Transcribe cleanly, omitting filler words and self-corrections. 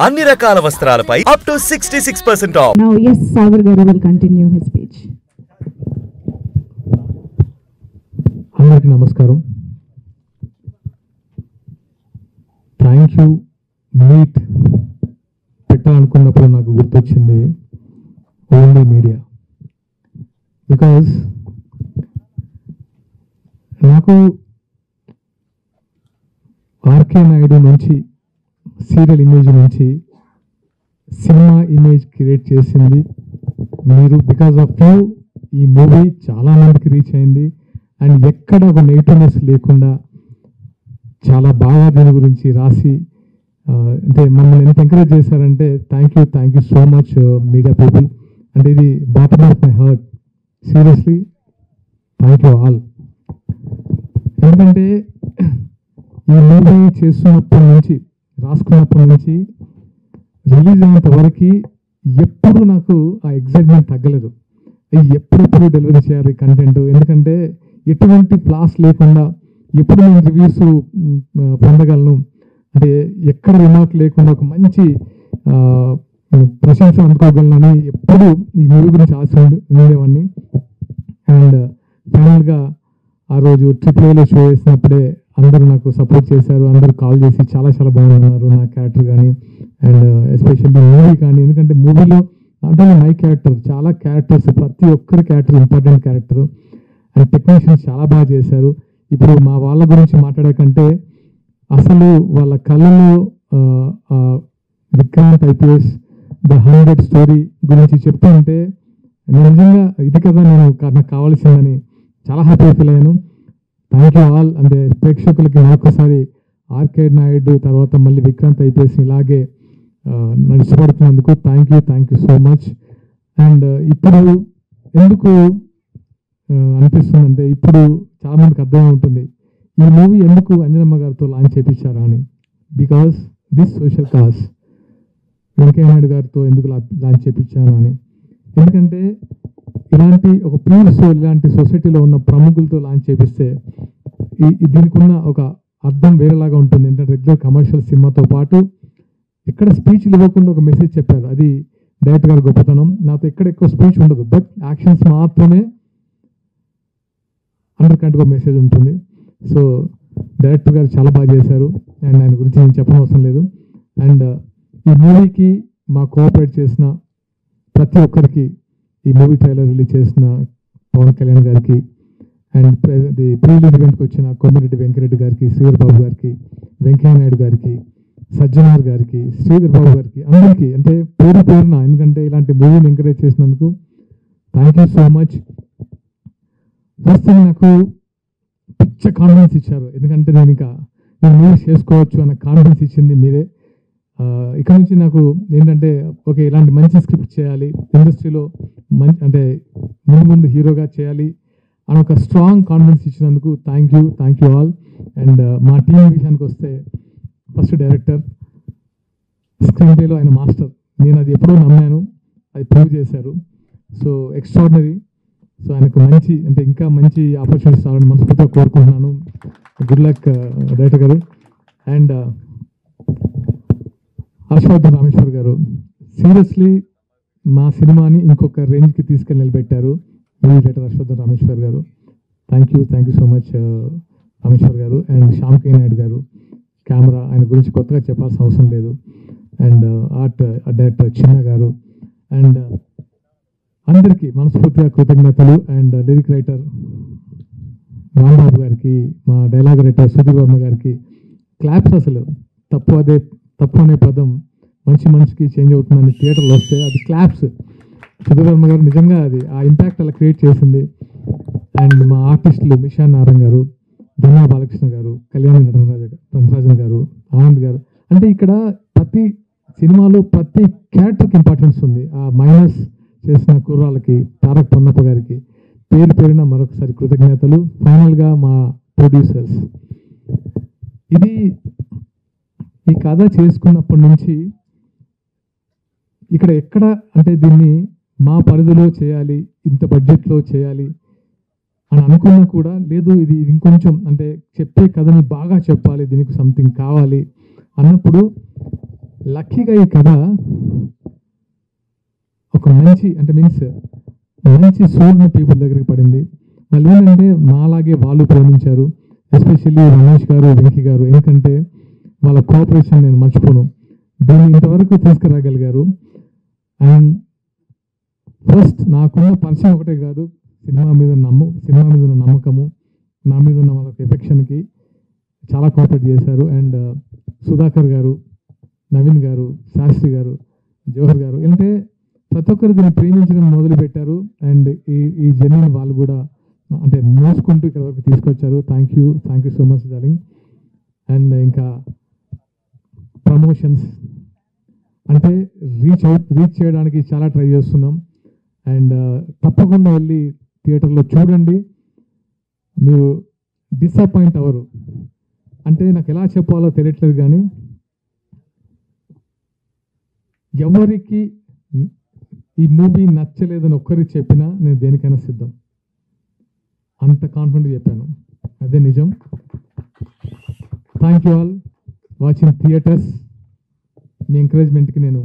అన్ని రకాల వస్త్రాలపై up to 66% off. Now yes, Sagar Garu will continue his speech. అందరికీ నమస్కారం. థ్యాంక్ యూ మీట్ పెట్టాలనుకున్నప్పుడు నాకు గుర్తొచ్చింది ఓన్లీ మీడియా. బికాజ్ నాకు ఆర్కే నాయుడు నుంచి సీరియల్ ఇమేజ్ నుంచి సినిమా ఇమేజ్ క్రియేట్ చేసింది మీరు. బికాజ్ ఆఫ్ యూ ఈ మూవీ చాలా మందికి రీచ్ అయింది అండ్ ఎక్కడ ఒక నెగిటివ్నెస్ లేకుండా చాలా బాగా దీని గురించి రాసి అంటే మమ్మల్ని ఎంత ఎంకరేజ్ చేశారంటే thank you so much media people. అంటే ఇది bottom of my heart, seriously thank you all. ఎందుకంటే ఈ మూవీ చేస్తున్నప్పటి నుంచి రాసుకున్నప్పటి నుంచి రిలీజ్ అయినంత వరకు ఎప్పుడు నాకు ఆ ఎగ్జైట్మెంట్ తగ్గలేదు. ఎప్పుడెప్పుడు డెలివరీ చేయాలి కంటెంట్, ఎందుకంటే ఎటువంటి ఫ్లాస్ లేకుండా ఎప్పుడు నేను రివ్యూస్ పొందగలను, అంటే ఎక్కడ రిమార్క్ లేకుండా ఒక మంచి ప్రశంస అందుకోగలనని ఎప్పుడు ఈ మూవీ గురించి ఆశ ఉండేవాడిని. అండ్ ఫైనల్గా ఆ రోజు AAAలో షో వేసినప్పుడే అందరూ నాకు సపోర్ట్ చేశారు. అందరూ కాల్ చేసి చాలా చాలా బాగున్నారు నా క్యారెక్టర్ కానీ అండ్ ఎస్పెషల్లీ మూవీ కానీ. ఎందుకంటే మూవీలో అంటే మై క్యారెక్టర్ చాలా క్యారెక్టర్స్, ప్రతి ఒక్కరి character important character and technicians చాలా బాగా చేశారు. ఇప్పుడు మా వాళ్ళ గురించి మాట్లాడే కంటే అసలు వాళ్ళ కళ్ళలో విక్రాంత్ IPS ద 100 స్టోరీ గురించి చెప్తూ ఉంటే నేను నిజంగా ఇది కదా నాకు కావాల్సిందని చాలా హ్యాపీగా ఫీల్ అయ్యాను. Thank you all. అంటే ప్రేక్షకులకి మరొకసారి ఆర్కే నాయుడు తర్వాత మళ్ళీ విక్రాంత్ IPS ఇలాగే నడిచిపడుతున్నందుకు thank you so much. And ఇప్పుడు ఎందుకు అనిపిస్తుందంటే ఇప్పుడు చాలామందికి అర్థమై ఉంటుంది ఈ మూవీ ఎందుకు అంజనమ్మ గారితో లాంచ్ చేయించారా అని. Because this social cause Venkaiah Naidu గారితో ఎందుకు లాంచ్ చేయించాను అని. ఎందుకంటే ఇలాంటి ఒక ప్యూర్ సోల్ ఇలాంటి సొసైటీలో ఉన్న ప్రముఖులతో లాంచ్ చేపిస్తే దీనికి ఉన్న ఒక అర్థం వేరేలాగా ఉంటుంది. ఏంటంటే రెగ్యులర్ కమర్షియల్ సినిమాతో పాటు ఎక్కడ స్పీచ్లు ఇవ్వకుండా ఒక మెసేజ్ చెప్పారు, అది డైరెక్టర్ గారి గొప్పతనం. నాతో ఎక్కడ ఎక్కువ స్పీచ్ ఉండదు, బట్ యాక్షన్స్ మాత్రమే అండర్కరెంట్గా మెసేజ్ ఉంటుంది. సో డైరెక్టర్ గారు చాలా బాగా చేశారు అండ్ ఆయన గురించి నేను చెప్పనవసరం లేదు. అండ్ ఈ మూవీకి మా కోఆపరేట్ చేసిన ప్రతి ఒక్కరికి, ఈ మూవీ ట్రైలర్ రిలీజ్ చేసిన పవన్ కళ్యాణ్ గారికి అండ్ ప్రీ రిలీజ్ ఈవెంట్కి వచ్చిన కొమ్మిరెడ్డి వెంకరెడ్డి గారికి, శ్రీధర్ బాబు గారికి, వెంకయ్య నాయుడు గారికి, సజ్జనార్ గారికి, శ్రీధర్ బాబు గారికి, అందరికీ అంటే పేరున ఎందుకంటే ఇలాంటి మూవీని ఎంకరేజ్ చేసినందుకు thank you so much. First thing నాకు పిచ్చ కాన్ఫిడెన్స్ ఇచ్చారు, ఎందుకంటే నేను మూవీ చేసుకోవచ్చు అన్న కాన్ఫిడెన్స్ ఇచ్చింది మీరే. ఇక్కడ నుంచి నాకు ఏంటంటే ఓకే ఇలాంటి మంచి స్క్రిప్ట్ చేయాలి, ఇండస్ట్రీలో మంచి అంటే ముందు హీరోగా చేయాలి అని ఒక స్ట్రాంగ్ కాన్ఫిడెన్స్ ఇచ్చినందుకు థ్యాంక్ యూ ఆల్. అండ్ మా టీం విషయానికి వస్తే ఫస్ట్ డైరెక్టర్, స్క్రీన్ ప్లేలో ఆయన మాస్టర్, నేను అది ఎప్పుడో నమ్మాను, అది ప్రూవ్ చేశారు. So extraordinary. సో ఆయనకు మంచి అంటే ఇంకా మంచి ఆపర్చునిటీస్ రావాలని మనస్ఫూర్తిగా కోరుకుంటున్నాను. గుడ్ లక్ డైరెక్టర్ గారు. అండ్ హర్షవర్ధన్ రామేశ్వర్ గారు సీరియస్లీ మా సినిమాని ఇంకొక రేంజ్కి తీసుకెళ్ళి నిలబెట్టారు. మ్యూజిక్ డైరెక్టర్ హర్షవర్ధన్ రామేశ్వర్ గారు, thank you so much Rameshwar గారు. అండ్ శ్యామ్ కే నాయుడు గారు కెమెరా, ఆయన గురించి కొత్తగా చెప్పాల్సిన అవసరం లేదు. అండ్ ఆర్ట్ డైరెక్టర్ చిన్న గారు అండ్ అందరికీ మనస్ఫూర్తిగా కృతజ్ఞతలు. అండ్ లిరిక్ రైటర్ రాంబాబు గారికి, మా డైలాగ్ రైటర్ సుధీర్ వర్మ గారికి క్లాప్స్. అసలు తప్పు అనే పదం మనిషికి చేంజ్ అవుతుందని థియేటర్లో వస్తే అది క్లాప్స్. సుధీర్ వర్మ గారు నిజంగా అది ఆ ఇంపాక్ట్ అలా క్రియేట్ చేసింది. అండ్ మా ఆర్టిస్టులు మిషాన్ నారాయణ గారు, ధనా బాలకృష్ణ గారు, కళ్యాణి నటరాజన్ గారు, ఆనంద్ గారు. అంటే ఇక్కడ ప్రతి సినిమాలో ప్రతి క్యారెక్టర్కి ఇంపార్టెన్స్ ఉంది. ఆ మైనస్ చేసిన కుర్రాళ్ళకి, తారక్ పొన్నప్ప గారికి పేరున మరొకసారి కృతజ్ఞతలు. ఫైనల్గా మా ప్రొడ్యూసర్స్, ఈ కథ చేసుకున్నప్పటి నుంచి ఇక్కడ ఎక్కడ అంటే దీన్ని మా పరిధిలో చేయాలి, ఇంత బడ్జెట్లో చేయాలి అని అనుకున్నా కూడా లేదు, ఇది ఇంకొంచెం అంటే చెప్పే కథని బాగా చెప్పాలి, దీనికి సంథింగ్ కావాలి అన్నప్పుడు లక్కీగా ఈ కథ ఒక మంచి అంటే మీన్స్ మంచి సోల్న పీపుల్ దగ్గరికి పడింది. వాళ్ళు ఏంటంటే నాలాగే వాళ్ళు ప్రేమించారు, ఎస్పెషల్లీ రమేష్ గారు, వెంకీ గారు. ఎందుకంటే వాళ్ళ కోఆపరేషన్ నేను మర్చిపోను. దీన్ని ఇంతవరకు తీసుకురాగలిగారు. అండ్ ఫస్ట్ నాకున్న పరిచయం ఒకటే కాదు, సినిమా మీద ఉన్న నమ్మకము, నా మీద ఉన్న వాళ్ళకి ఎఫెక్షన్కి చాలా కోఆపరేట్ చేశారు. అండ్ సుధాకర్ గారు, నవీన్ గారు, శాస్త్రి గారు, జవహర్ గారు, అంటే ప్రతి ఒక్కరు దీన్ని ప్రేమించడం మొదలుపెట్టారు. అండ్ ఈ జర్నీని వాళ్ళు కూడా అంటే మోసుకుంటూ ఇక్కడ వరకు తీసుకొచ్చారు. Thank you so much darling. And ఇంకా ప్రమోషన్స్ అంటే రీచ్ చేయడానికి చాలా ట్రై చేస్తున్నాం. అండ్ తప్పకుండా వెళ్ళి థియేటర్లో చూడండి, మీరు డిసప్పాయింట్ అవ్వరు. అంటే నాకు ఎలా చెప్పాలో తెలియట్లేదు, కానీ ఎవరికి ఈ మూవీ నచ్చలేదని ఒక్కరికి చెప్పినా నేను దేనికైనా సిద్ధం. అంత కాన్ఫిడెంట్గా చెప్పాను, అదే నిజం. Thank you all watching theatres. మీ ఎంకరేజ్మెంట్కి నేను